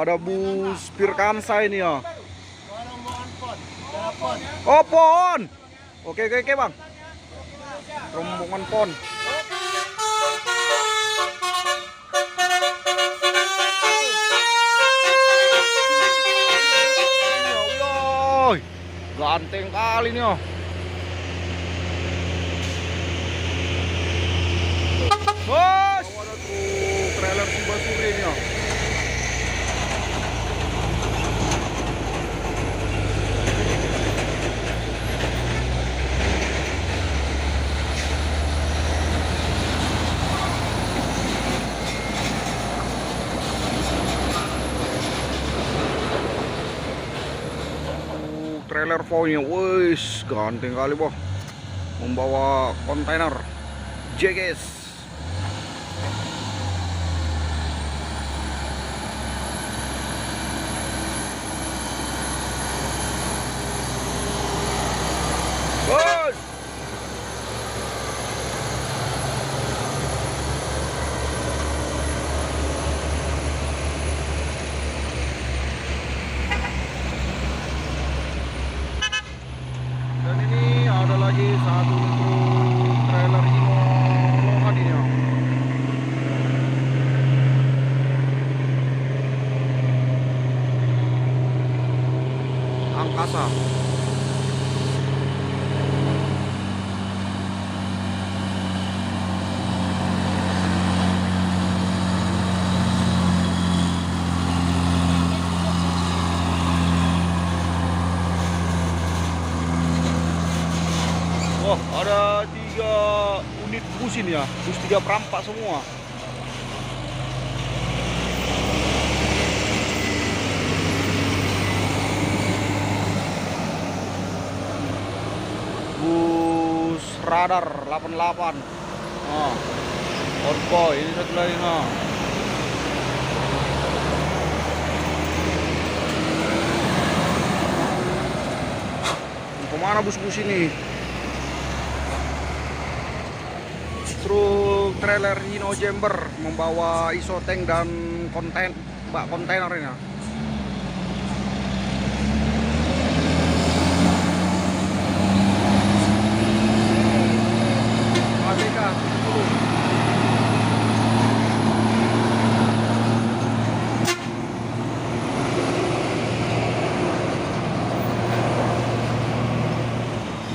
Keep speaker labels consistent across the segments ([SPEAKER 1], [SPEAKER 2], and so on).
[SPEAKER 1] ada bus Pirkansa ini ya. Oh, pon. Oke bang. Rombongan pon. Ya, ganteng kali nih ya. Bos, ada truk trailer Siba Suri nih ya. Trailer Vonya, wis ganteng kali boh, membawa kontainer JGS. Bos, dan ini ada lagi satu truk trailer Hino Lohan ini ya. Angkasa. Wah, ada 3 unit bus ini ya, bus 3 perampak semua. Bus radar 88. Nah, Outboy ini satu lagi nah. Kemana bus-bus ini? Truk trailer Hino Jember membawa isotank dan bak kontainernya. ABK 70.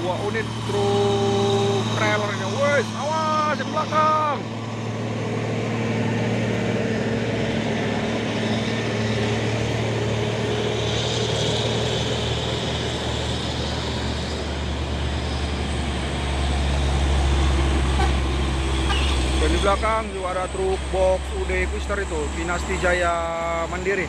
[SPEAKER 1] Dua unit truk trailernya, wes awas di belakang. Dan di belakang juga ada truk box UD Twister itu, Dinasti Jaya Mandiri.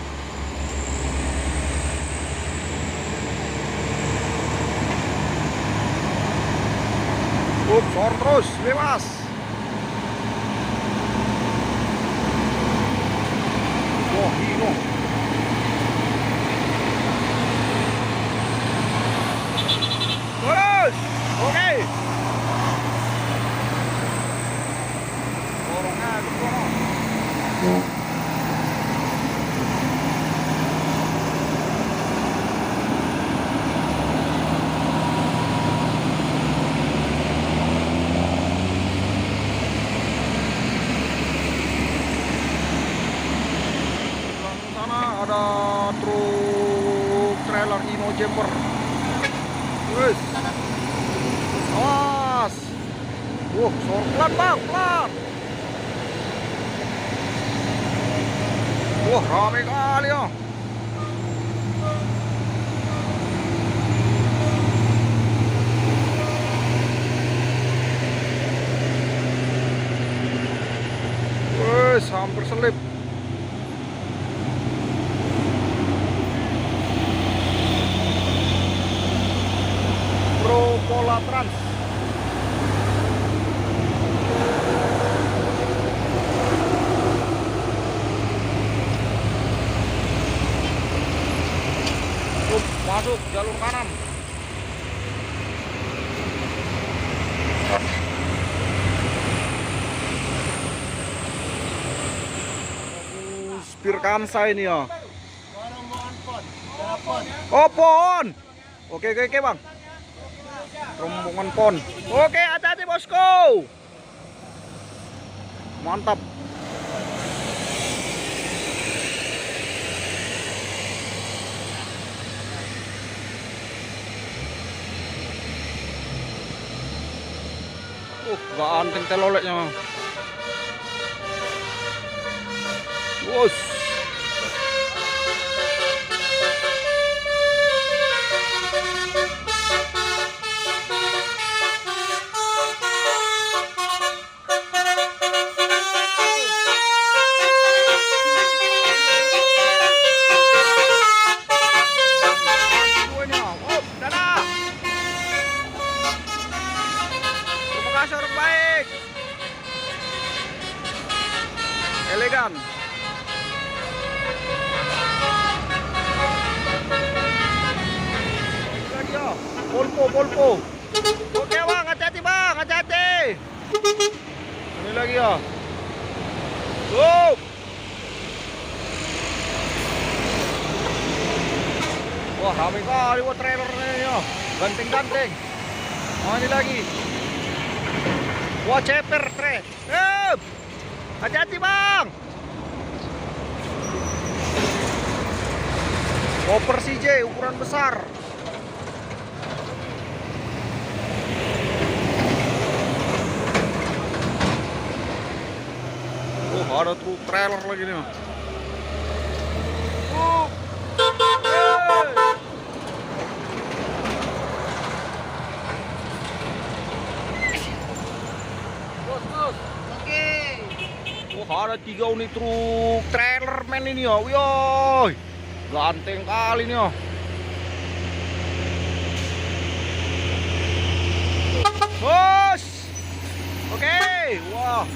[SPEAKER 1] Sor terus, bebas. Wah, Hino. Terus, oke. Dorongnya ke sono. Ada truk trailer Hino Jember. Terus, awas. Sor pelan bang, pelan. Rame kali ya. Wes, hampir selip. Pola Trans. Masuk jalur kanan. Pirkansa ini ya. Oh, pon. Oke, oke, oke, Bang. Rombongan pon. Oke, hati-hati, bosku. Mantap. Gak anteng teloleknya. Bos. Orang baik, elegan. Lagi ya, polpo. Oke bang, hati-hati bang, hati-hati. Ini lagi ya. Wah, ramai kali buat trailernya ya. Ganteng-ganteng. Oh, ini lagi. Wah, ceper tre. Hati-hati bang. Koper CJ ukuran besar. Ada truk trailer lagi nih. Wah, ada 3 unit truk trailer men ini ya. Wih, ganteng kali nih ya. Bos. Oke, wah.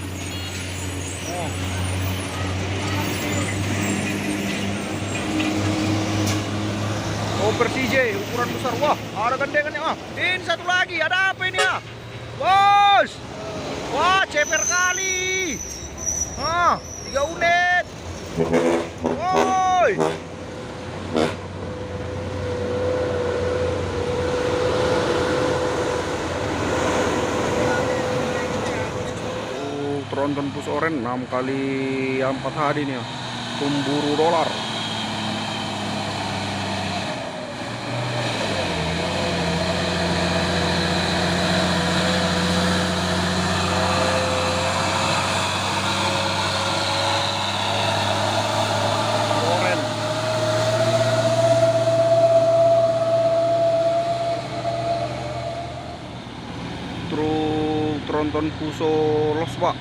[SPEAKER 1] Koper CJ ukuran besar. Wah, ada gandengannya. Ini satu lagi. Ada apa ini ya? Bos. Wah, ceper kali. 3 unit. Woi. Tronton pus oren 6 kali 4 hari nih ya. Pemburu dolar. Truk tronton puso los pak.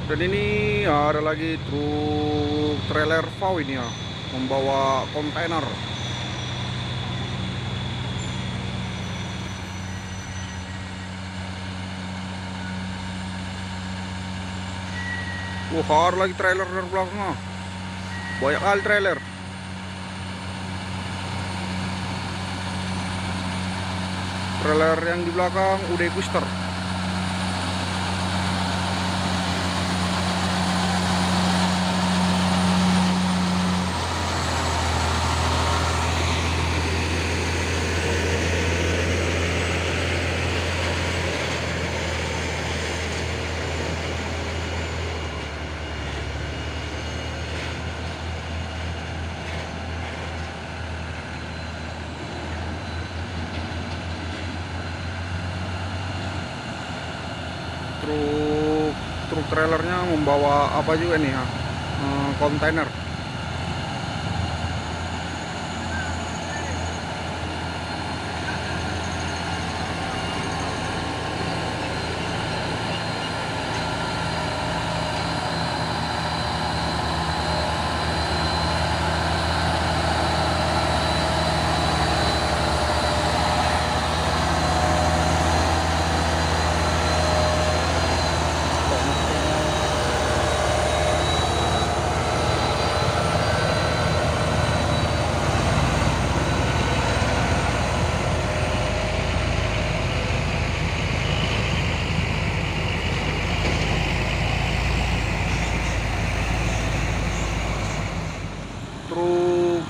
[SPEAKER 1] Dan ini ada lagi truk trailer VAW ini ya, membawa kontainer. Wah, ada lagi trailer dari belakang. Banyak kali trailer. Trailer yang di belakang udah Guster. Truk trailernya membawa apa juga nih ya, kontainer.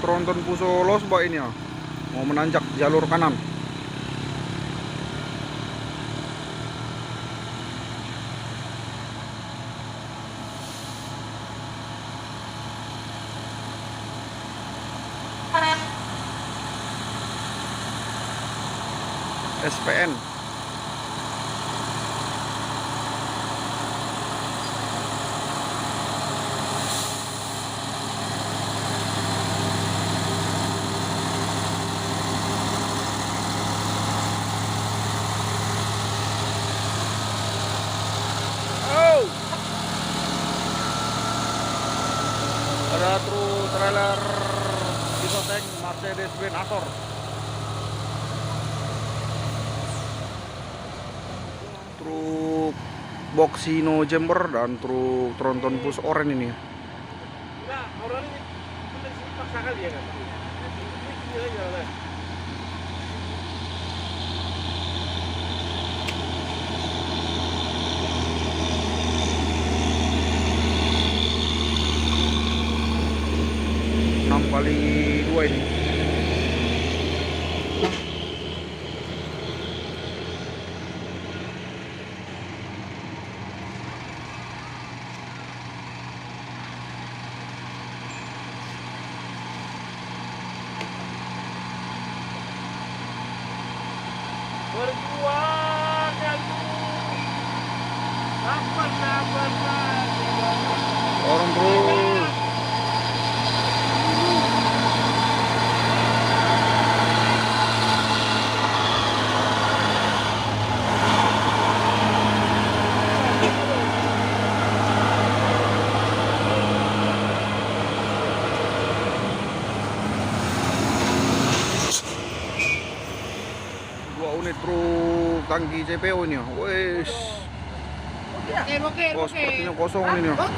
[SPEAKER 1] tronton Puso Losba ini ya. Mau menanjak jalur kanan. SPN. Ada truk trailer Isoteng Mercedes-Benz Astor. Truk Boxino Jember dan truk tronton Push Oren ini.
[SPEAKER 2] Enggak, orang ini paksa kali ya kan. Ini aja lah.
[SPEAKER 1] Kali 2 ini.
[SPEAKER 2] Berjuang jago. Sabar.
[SPEAKER 1] Orang terus. Truk tangki CPO ini ya. Wes. Oh, sepertinya kosong ini ya. Wah.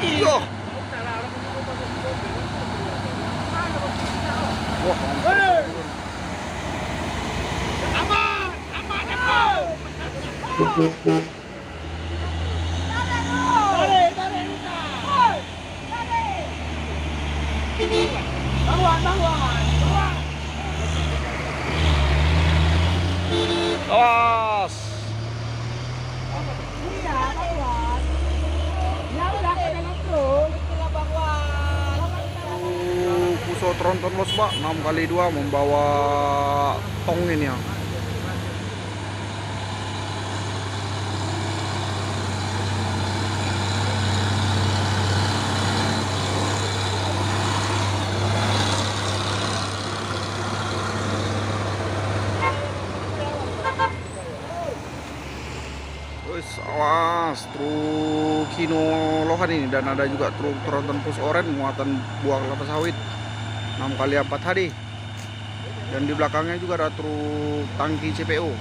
[SPEAKER 1] Awas. Puso tronton Losba 6x2 membawa tong ini ya. Awas, truk Kino Lohan ini, dan ada juga truk tronton Push Oren muatan buah kelapa sawit 6x4 HD, dan di belakangnya juga ada truk tangki CPO.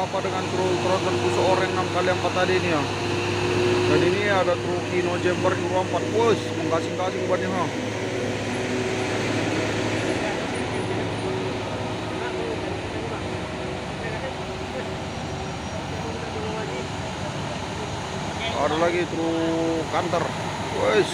[SPEAKER 1] Apa dengan truk tronton Push Oren 6x4 tadi ini ya. Dan ini ada truk Kino Jember Euro 4. Wes, menggasing-gasing bannya ha. Ada lagi truk kantor. Wes.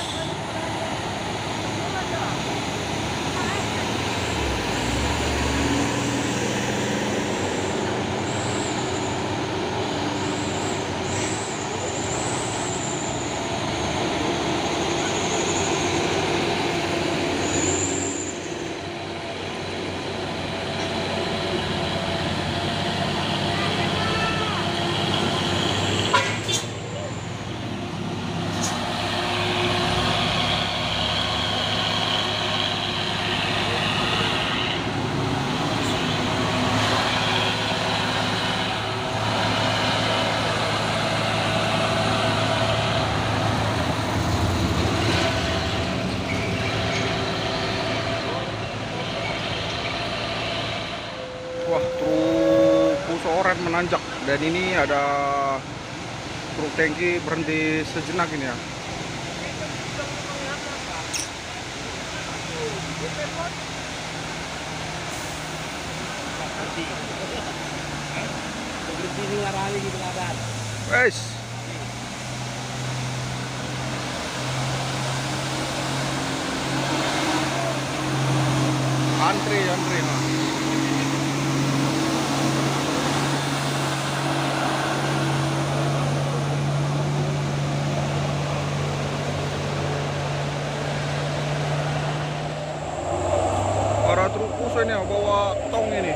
[SPEAKER 1] rem menanjak, dan ini ada truk tangki berhenti sejenak ini ya.
[SPEAKER 2] Berhenti di larali di belakang.
[SPEAKER 1] Wes. Antri nah. Para truk puso ini bawa tong ini.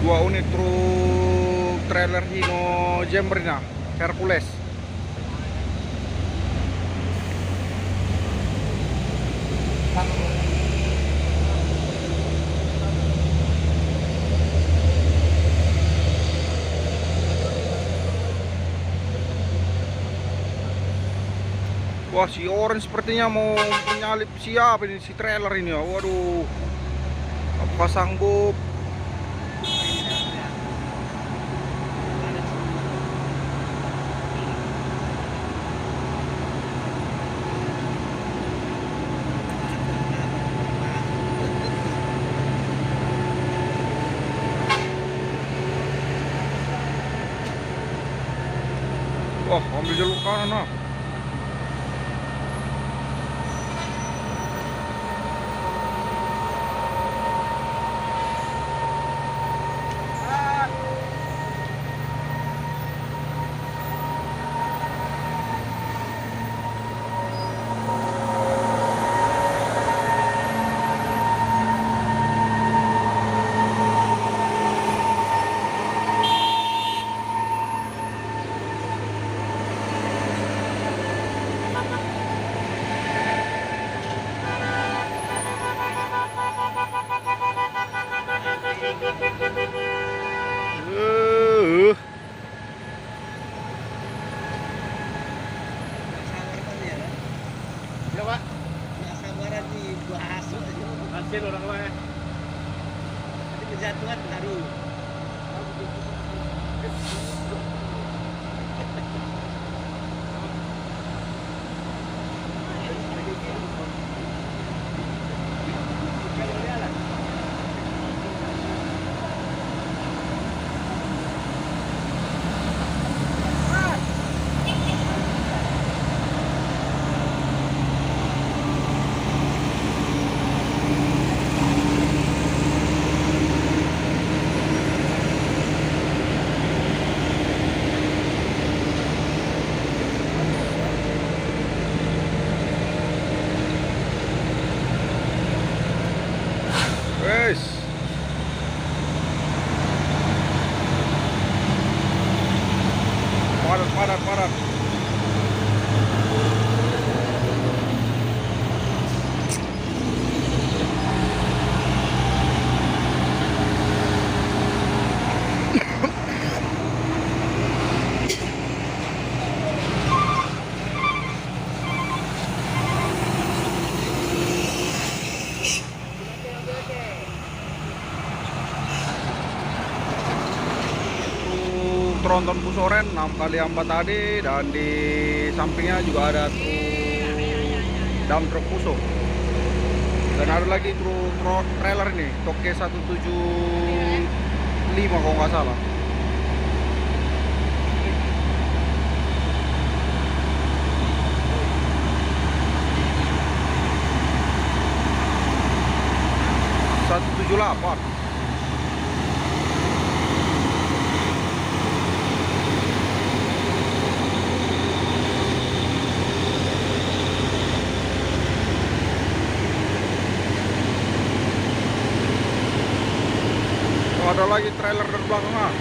[SPEAKER 1] Dua unit truk trailer Hino Jembrina Hercules. Wah, si Orange sepertinya mau menyalip siapa ini, si trailer ini ya. Waduh, apa sanggup? Wah, ambil jalur kanan nah.
[SPEAKER 2] Ya Pak,
[SPEAKER 3] Nggak sabaran nih bahas aja.
[SPEAKER 2] hasil orang Pak ya.
[SPEAKER 3] Nanti kejatuhan tadi.
[SPEAKER 1] Wes. Padat. Tronton Pusoren 6x4 tadi, dan di sampingnya juga ada dump truck Puso, dan ada lagi truk trailer ini Toke 175 kalau nggak salah. Satu 78. Ada lagi trailer dari belakang ah.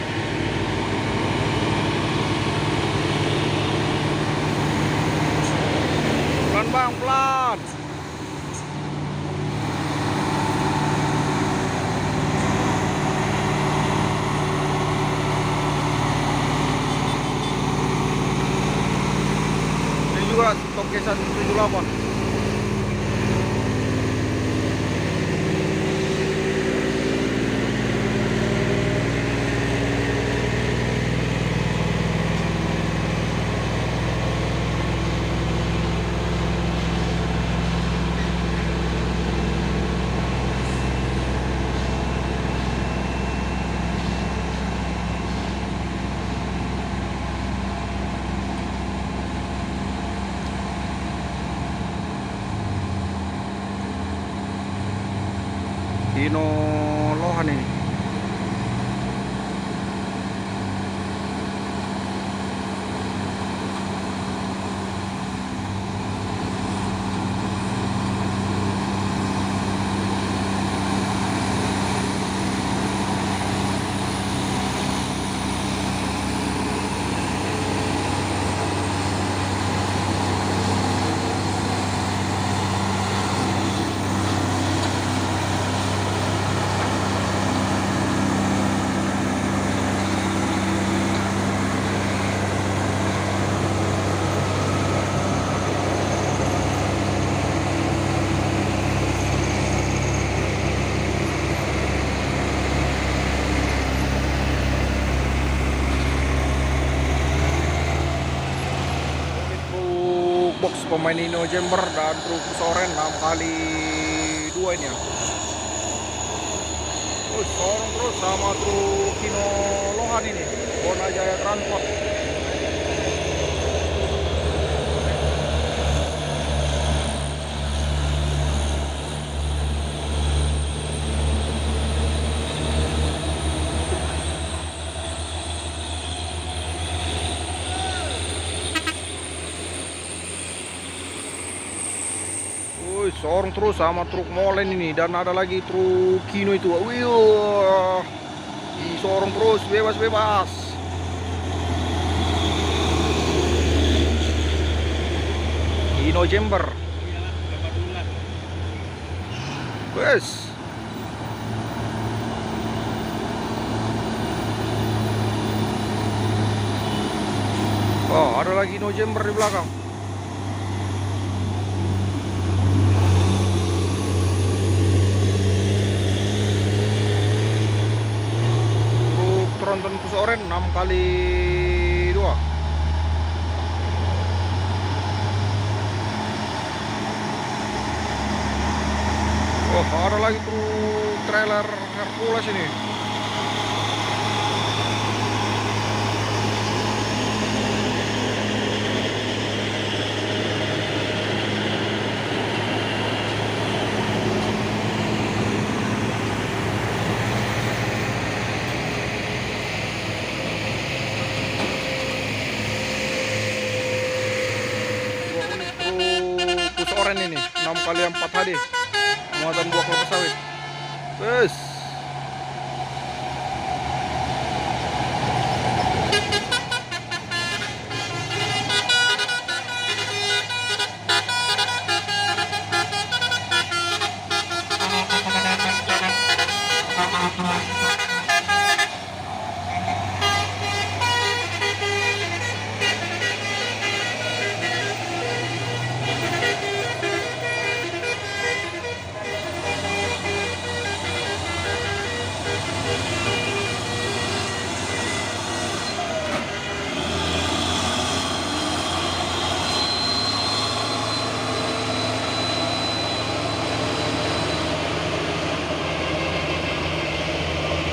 [SPEAKER 1] Pelan bang, pelan. juga Tokesan 78. Hino Lohan ini. Box pemain Nino Jember dan truk Soren 6x2 ini ya. Terus sorong terus sama truk Kino Lohan ini, Bonajaya Transport. Sorong terus sama truk Molen ini, dan ada lagi truk Kino itu. Wih, sorong terus bebas-bebas. Kino Jember. Wes. Oh, ada lagi Kino Jember di belakang. Tronton Pusoren 6x2. Oh, ada lagi truk trailer Hercules ini. Pusoren ini 6x4 HD muatan 2 kelapa sawit. Bes.